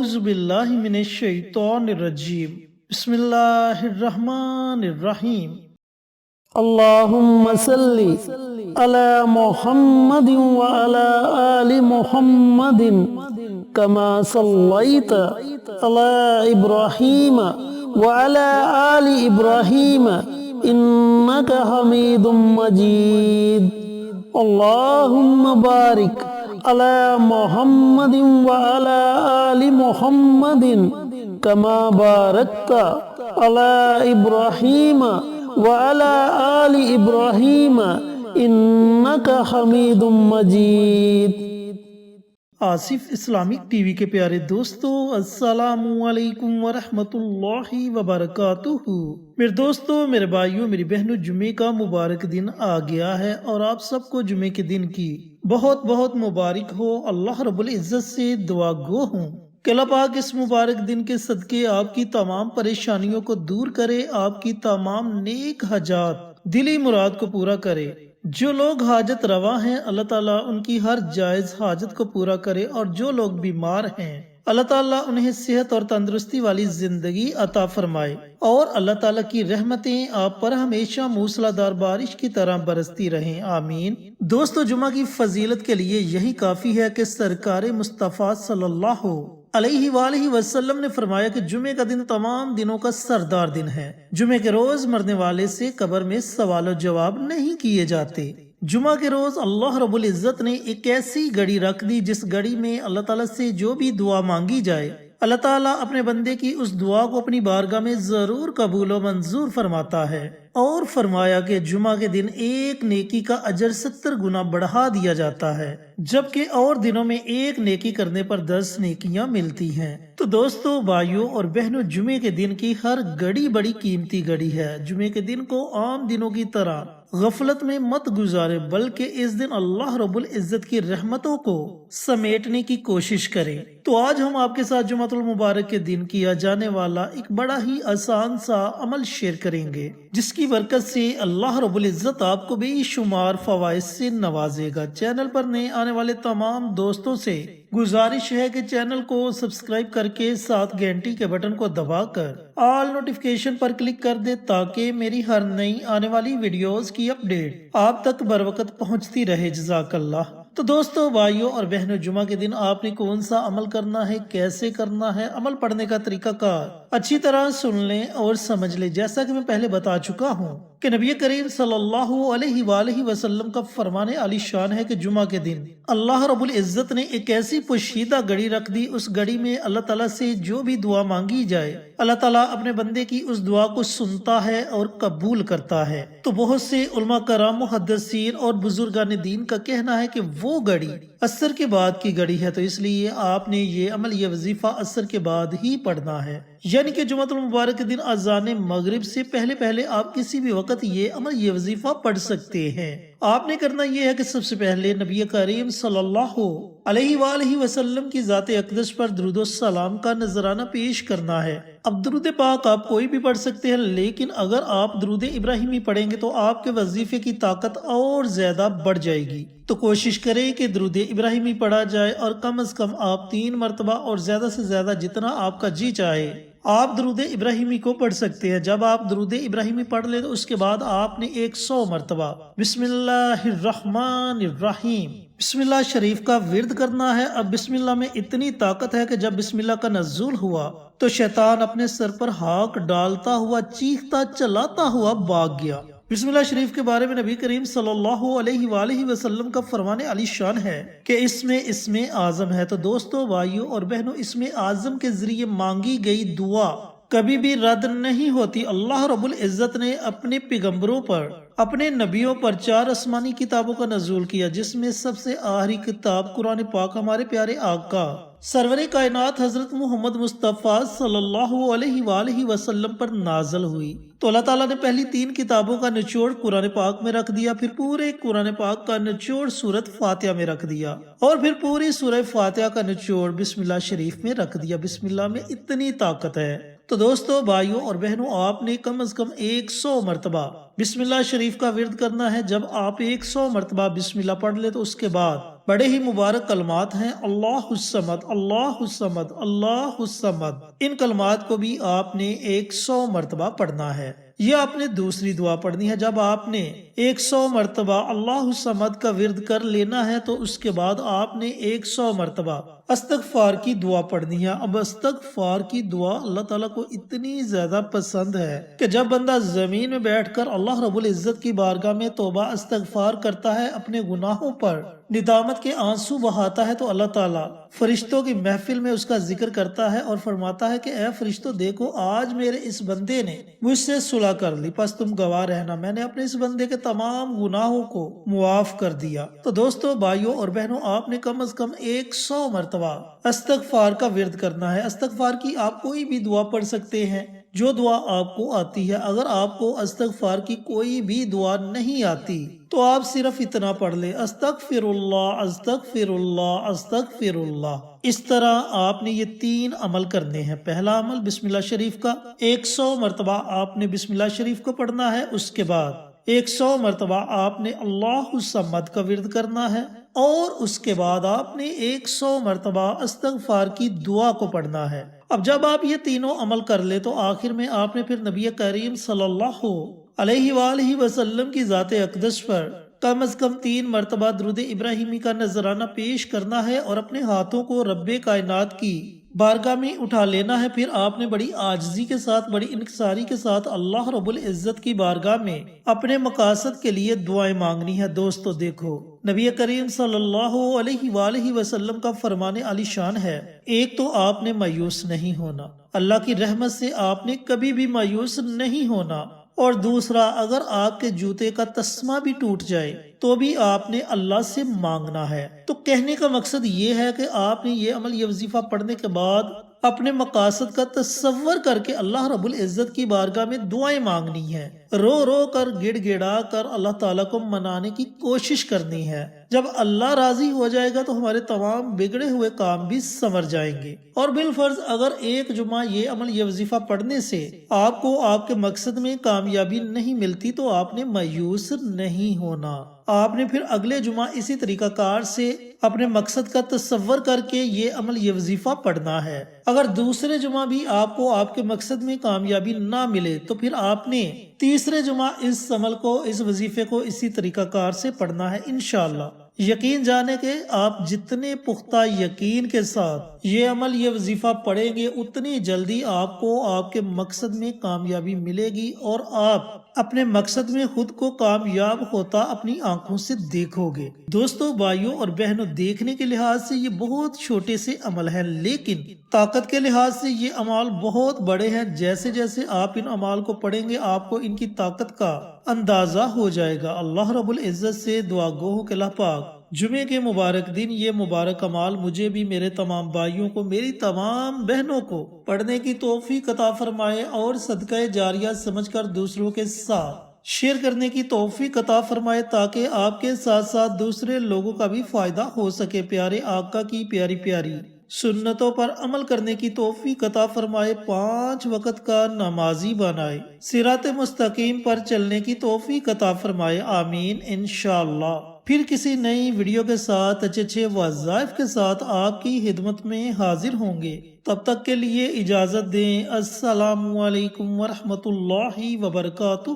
اعوذ باللہ من الشیطان الرجیم بسم اللہ الرحمن الرحیم اللہم صلی علی محمد وعلی آل محمد کما صلیت علی ابراہیم وعلی آل ابراہیم انکا حمید مجید اللہم بارک علی محمد وعلی آل محمد کما بارکت علی ابراہیم وعلی آل ابراہیم انکا حمید مجید۔ آصف اسلامک ٹی وی کے پیارے دوستو، السلام علیکم ورحمۃ اللہ وبرکاتہ۔ میرے دوستو، میرے بھائیوں، میری بہنوں، جمعے کا مبارک دن آ گیا ہے اور آپ سب کو جمعے کے دن کی بہت بہت مبارک ہو۔ اللہ رب العزت سے دعا گو ہوں کہ اللہ پاک اس مبارک دن کے صدقے آپ کی تمام پریشانیوں کو دور کرے، آپ کی تمام نیک حاجات دلی مراد کو پورا کرے۔ جو لوگ حاجت روا ہیں اللہ تعالیٰ ان کی ہر جائز حاجت کو پورا کرے، اور جو لوگ بیمار ہیں اللہ تعالیٰ انہیں صحت اور تندرستی والی زندگی عطا فرمائے، اور اللہ تعالیٰ کی رحمتیں آپ پر ہمیشہ موسلا دھار بارش کی طرح برستی رہیں، آمین۔ دوستو، جمعہ کی فضیلت کے لیے یہی کافی ہے کہ سرکار مصطفیٰ صلی اللہ علیہ وآلہ وسلم نے فرمایا کہ جمعے کا دن تمام دنوں کا سردار دن ہے۔ جمعے کے روز مرنے والے سے قبر میں سوال و جواب نہیں کیے جاتے۔ جمعہ کے روز اللہ رب العزت نے ایک ایسی گھڑی رکھ دی جس گھڑی میں اللہ تعالیٰ سے جو بھی دعا مانگی جائے اللہ تعالیٰ اپنے بندے کی اس دعا کو اپنی بارگاہ میں ضرور قبول و منظور فرماتا ہے، اور فرمایا کہ جمعہ کے دن ایک نیکی کا اجر 70 گنا بڑھا دیا جاتا ہے، جبکہ اور دنوں میں ایک نیکی کرنے پر 10 نیکیاں ملتی ہیں۔ تو دوستو، بھائیوں اور بہنوں، جمعے کے دن کی ہر گھڑی بڑی قیمتی گھڑی ہے۔ جمعے کے دن کو عام دنوں کی طرح غفلت میں مت گزارے، بلکہ اس دن اللہ رب العزت کی رحمتوں کو سمیٹنے کی کوشش کریں۔ تو آج ہم آپ کے ساتھ جمعۃ المبارک کے دن کیا جانے والا ایک بڑا ہی آسان سا عمل شیئر کریں گے، جس کی برکت سے اللہ رب العزت آپ کو بے شمار فوائد سے نوازے گا۔ چینل پر نئے آنے والے تمام دوستوں سے گزارش ہے کہ چینل کو سبسکرائب کر کے ساتھ گھنٹی کے بٹن کو دبا کر آل نوٹیفیکیشن پر کلک کر دے، تاکہ میری ہر نئی آنے والی ویڈیوز کی اپڈیٹ آپ تک بر وقت پہنچتی رہے۔ جزاک اللہ۔ تو دوستو، بھائیوں اور بہنوں، جمعہ کے دن آپ نے کون سا عمل کرنا ہے، کیسے کرنا ہے، عمل پڑھنے کا طریقہ کار اچھی طرح سن لیں اور سمجھ لیں۔ جیسا کہ میں پہلے بتا چکا ہوں کہ نبی کریم صلی اللہ علیہ وآلہ وسلم کا فرمان عالی شان ہے کہ جمعہ کے دن اللہ رب العزت نے ایک ایسی پوشیدہ گھڑی رکھ دی، اس گھڑی میں اللہ تعالیٰ سے جو بھی دعا مانگی جائے اللہ تعالیٰ اپنے بندے کی اس دعا کو سنتا ہے اور قبول کرتا ہے۔ تو بہت سے علماء کرام، محدثین اور بزرگان دین کا کہنا ہے کہ وہ گھڑی عصر کے بعد کی گھڑی ہے، تو اس لیے آپ نے یہ عمل، یہ وظیفہ عصر کے بعد ہی پڑھنا ہے، یعنی کہ جمعۃ المبارک کے دن اذان مغرب سے پہلے پہلے آپ کسی بھی وقت یہ عمل، یہ وظیفہ پڑھ سکتے ہیں۔ آپ نے کرنا یہ ہے کہ سب سے پہلے نبی کریم صلی اللہ علیہ وآلہ وسلم کی ذات اقدس پر درود و سلام کا نذرانہ پیش کرنا ہے۔ اب درود پاک آپ کوئی بھی پڑھ سکتے ہیں، لیکن اگر آپ درود ابراہیمی پڑھیں گے تو آپ کے وظیفے کی طاقت اور زیادہ بڑھ جائے گی۔ تو کوشش کریں کہ درود ابراہیمی پڑھا جائے، اور کم از کم آپ 3 مرتبہ، اور زیادہ سے زیادہ جتنا آپ کا جی چاہے آپ درود ابراہیمی کو پڑھ سکتے ہیں۔ جب آپ درود ابراہیمی پڑھ لیں تو اس کے بعد آپ نے 100 مرتبہ بسم اللہ الرحمن الرحیم، بسم اللہ شریف کا ورد کرنا ہے۔ اب بسم اللہ میں اتنی طاقت ہے کہ جب بسم اللہ کا نزول ہوا تو شیطان اپنے سر پر ہاک ڈالتا ہوا، چیختا چلاتا ہوا بھاگ گیا۔ بسم اللہ شریف کے بارے میں نبی کریم صلی اللہ علیہ وآلہ وسلم کا فرمان عالی شان ہے کہ اس میں اسم اعظم ہے۔ تو دوستو، بھائیوں اور بہنوں، اسم اعظم کے ذریعے مانگی گئی دعا کبھی بھی رد نہیں ہوتی۔ اللہ رب العزت نے اپنے پیغمبروں پر، اپنے نبیوں پر 4 آسمانی کتابوں کا نزول کیا، جس میں سب سے آخری کتاب قرآن پاک ہمارے پیارے آقا سرور کائنات حضرت محمد مصطفیٰ صلی اللہ علیہ وآلہ وسلم پر نازل ہوئی۔ تو اللہ تعالیٰ نے پہلی 3 کتابوں کا نچوڑ قرآن پاک میں رکھ دیا، پھر پورے قرآن پاک کا نچوڑ سورۃ فاتحہ میں رکھ دیا، اور پھر پوری سورہ فاتحہ کا نچوڑ بسم اللہ شریف میں رکھ دیا۔ بسم اللہ میں اتنی طاقت ہے۔ تو دوستو، بھائیوں اور بہنوں، آپ نے کم از کم 100 مرتبہ بسم اللہ شریف کا ورد کرنا ہے۔ جب آپ 100 مرتبہ بسم اللہ پڑھ لیں تو اس کے بعد بڑے ہی مبارک کلمات ہیں، اللہ الصمد، اللہ الصمد، اللہ الصمد۔ ان کلمات کو بھی آپ نے 100 مرتبہ پڑھنا ہے۔ یہ آپ نے دوسری دعا پڑھنی ہے۔ جب آپ نے 100 مرتبہ اللہ الصمد کا ورد کر لینا ہے تو اس کے بعد آپ نے 100 مرتبہ استغفار کی دعا پڑھنی ہے۔ اب استغفار کی دعا اللہ تعالیٰ کو اتنی زیادہ پسند ہے کہ جب بندہ زمین میں بیٹھ کر اللہ رب العزت کی بارگاہ میں توبہ استغفار کرتا ہے، اپنے گناہوں پر ندامت کے آنسو بہاتا ہے، تو اللہ تعالیٰ فرشتوں کی محفل میں اس کا ذکر کرتا ہے اور فرماتا ہے کہ اے فرشتوں، دیکھو آج میرے اس بندے نے مجھ سے صلح کر لی، پس تم گواہ رہنا میں نے اپنے اس بندے کے تمام گناہوں کو معاف کر دیا۔ تو دوستو، بھائیوں اور بہنوں، آپ نے کم از کم 100 مرتبہ استغفار کا ورد کرنا ہے۔ استغفار کی آپ کوئی بھی دعا پڑھ سکتے ہیں جو دعا آپ کو آتی ہے۔ اگر آپ کو استغفار کی کوئی بھی دعا نہیں آتی تو آپ صرف اتنا پڑھ لیں، استغفر اللہ، استغفر اللہ، استغفر اللہ۔ اس طرح آپ نے یہ 3 عمل کرنے ہیں۔ پہلا عمل بسم اللہ شریف کا، 100 مرتبہ آپ نے بسم اللہ شریف کو پڑھنا ہے۔ اس کے بعد 100 مرتبہ آپ نے اللہ الصمد کا ورد کرنا ہے، اور اس کے بعد آپ نے 100 مرتبہ استغفار کی دعا کو پڑھنا ہے۔ اب جب آپ یہ تینوں عمل کر لے تو آخر میں آپ نے پھر نبی کریم صلی اللہ علیہ وآلہ وسلم کی ذات اقدس پر کم از کم 3 مرتبہ درود ابراہیمی کا نذرانہ پیش کرنا ہے اور اپنے ہاتھوں کو رب کائنات کی بارگاہ میں اٹھا لینا ہے۔ پھر آپ نے بڑی عاجزی کے ساتھ، بڑی انکساری کے ساتھ اللہ رب العزت کی بارگاہ میں اپنے مقاصد کے لیے دعائیں مانگنی ہے۔ دوستو دیکھو، نبی کریم صلی اللہ علیہ وآلہ وسلم کا فرمان عالی شان ہے، ایک تو آپ نے مایوس نہیں ہونا، اللہ کی رحمت سے آپ نے کبھی بھی مایوس نہیں ہونا، اور دوسرا، اگر آپ کے جوتے کا تسمہ بھی ٹوٹ جائے تو بھی آپ نے اللہ سے مانگنا ہے۔ تو کہنے کا مقصد یہ ہے کہ آپ نے یہ عمل، یہ وظیفہ پڑھنے کے بعد اپنے مقاصد کا تصور کر کے اللہ رب العزت کی بارگاہ میں دعائیں مانگنی ہے، رو رو کر، گڑ گڑا کر اللہ تعالیٰ کو منانے کی کوشش کرنی ہے۔ جب اللہ راضی ہو جائے گا تو ہمارے تمام بگڑے ہوئے کام بھی سنور جائیں گے۔ اور بالفرض اگر ایک جمعہ یہ عمل، یہ وظیفہ پڑھنے سے آپ کو آپ کے مقصد میں کامیابی نہیں ملتی تو آپ نے مایوس نہیں ہونا۔ آپ نے پھر اگلے جمعہ اسی طریقہ کار سے اپنے مقصد کا تصور کر کے یہ عمل، یہ وظیفہ پڑھنا ہے۔ اگر دوسرے جمعہ بھی آپ کو آپ کے مقصد میں کامیابی نہ ملے تو پھر آپ نے تیسرے جمعہ اس عمل کو، اس وظیفے کو اسی طریقہ کار سے پڑھنا ہے انشاءاللہ۔ یقین جانے کہ آپ جتنے پختہ یقین کے ساتھ یہ عمل، یہ وظیفہ پڑھیں گے، اتنی جلدی آپ کو آپ کے مقصد میں کامیابی ملے گی، اور آپ اپنے مقصد میں خود کو کامیاب ہوتا اپنی آنکھوں سے دیکھو گے۔ دوستو، بھائیوں اور بہنوں، دیکھنے کے لحاظ سے یہ بہت چھوٹے سے عمل ہیں، لیکن طاقت کے لحاظ سے یہ اعمال بہت بڑے ہیں۔ جیسے جیسے آپ ان اعمال کو پڑھیں گے آپ کو ان کی طاقت کا اندازہ ہو جائے گا۔ اللہ رب العزت سے دعا گو ہوں کہ اللہ پاک جمعے کے مبارک دن یہ مبارک اعمال مجھے بھی، میرے تمام بھائیوں کو، میری تمام بہنوں کو پڑھنے کی توفیق عطا فرمائے، اور صدقہ جاریہ سمجھ کر دوسروں کے ساتھ شیئر کرنے کی توفیق عطا فرمائے، تاکہ آپ کے ساتھ ساتھ دوسرے لوگوں کا بھی فائدہ ہو سکے۔ پیارے آقا کی پیاری پیاری سنتوں پر عمل کرنے کی توفیق عطا فرمائے، 5 وقت کا نمازی بنائے، صراط مستقیم پر چلنے کی توفیق عطا فرمائے، آمین انشاءاللہ۔ پھر کسی نئی ویڈیو کے ساتھ، اچھے وظائف کے ساتھ آپ کی خدمت میں حاضر ہوں گے۔ تب تک کے لیے اجازت دیں۔ السلام علیکم ورحمۃ اللہ وبرکاتہ۔